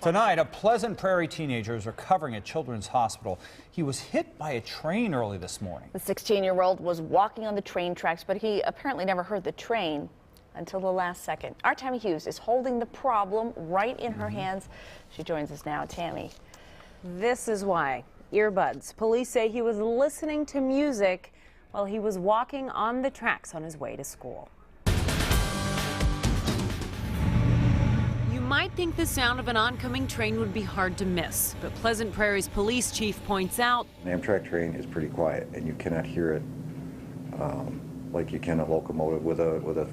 Tonight, a Pleasant Prairie teenager is recovering at Children's Hospital. He was hit by a train early this morning. The 16-year-old was walking on the train tracks, but he apparently never heard the train until the last second. Our Tammy Hughes is holding the problem right in her hands. She joins us now. Tammy. This is why. Earbuds. Police say he was listening to music while he was walking on the tracks on his way to school. You might think the sound of an oncoming train would be hard to miss, but Pleasant Prairie's police chief points out An Amtrak train is pretty quiet, and you cannot hear it like you can a locomotive with a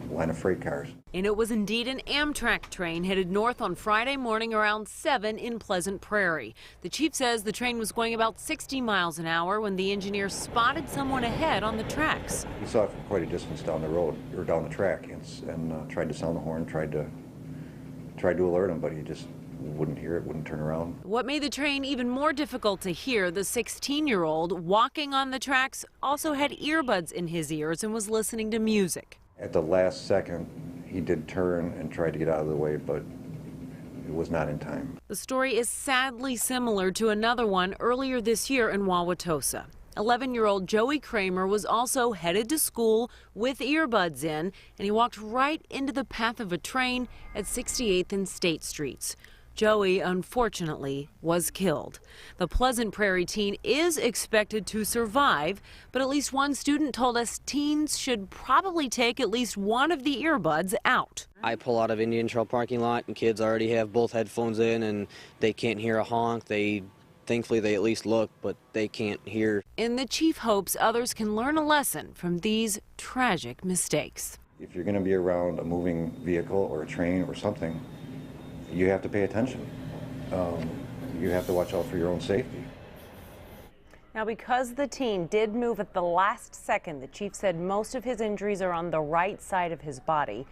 line of freight cars. And it was indeed an Amtrak train headed north on Friday morning around 7 in Pleasant Prairie. The chief says the train was going about 60 miles an hour when the engineer spotted someone ahead on the tracks. He saw it from quite a distance down the road, or down the track, and tried to sound the horn, tried to alert him, but he just wouldn't hear it, wouldn't turn around. What made the train even more difficult to hear, the 16-year-old walking on the tracks also had earbuds in his ears and was listening to music. At the last second, he did turn and tried to get out of the way, but it was not in time. The story is sadly similar to another one earlier this year in Wauwatosa. 11-year-old Joey Kramer was also headed to school with earbuds in, and he walked right into the path of a train at 68th and State Streets. Joey, unfortunately, was killed. The Pleasant Prairie teen is expected to survive, but at least one student told us teens should probably take at least one of the earbuds out. I pull out of Indian Trail parking lot and kids already have both headphones in and they can't hear a honk. Thankfully, they at least look, but they can't hear. And the chief hopes others can learn a lesson from these tragic mistakes. If you're going to be around a moving vehicle or a train or something, you have to pay attention. You have to watch out for your own safety. Now, because the teen did move at the last second, the chief said most of his injuries are on the right side of his body.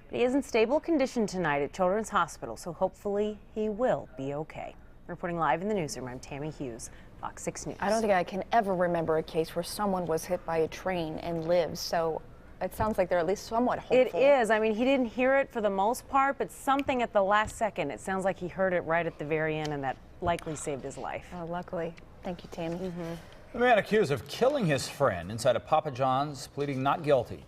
But he is in stable condition tonight at Children's Hospital, so hopefully he will be okay. Reporting live in the newsroom, I'm Tammy Hughes, Fox 6 News. I don't think I can ever remember a case where someone was hit by a train and lived, so it sounds like they're at least somewhat hopeful. It is. I mean, he didn't hear it for the most part, but something at the last second. It sounds like he heard it right at the very end, and that likely saved his life. Oh, luckily. Thank you, Tammy. The man accused of killing his friend inside a Papa John's pleading not guilty.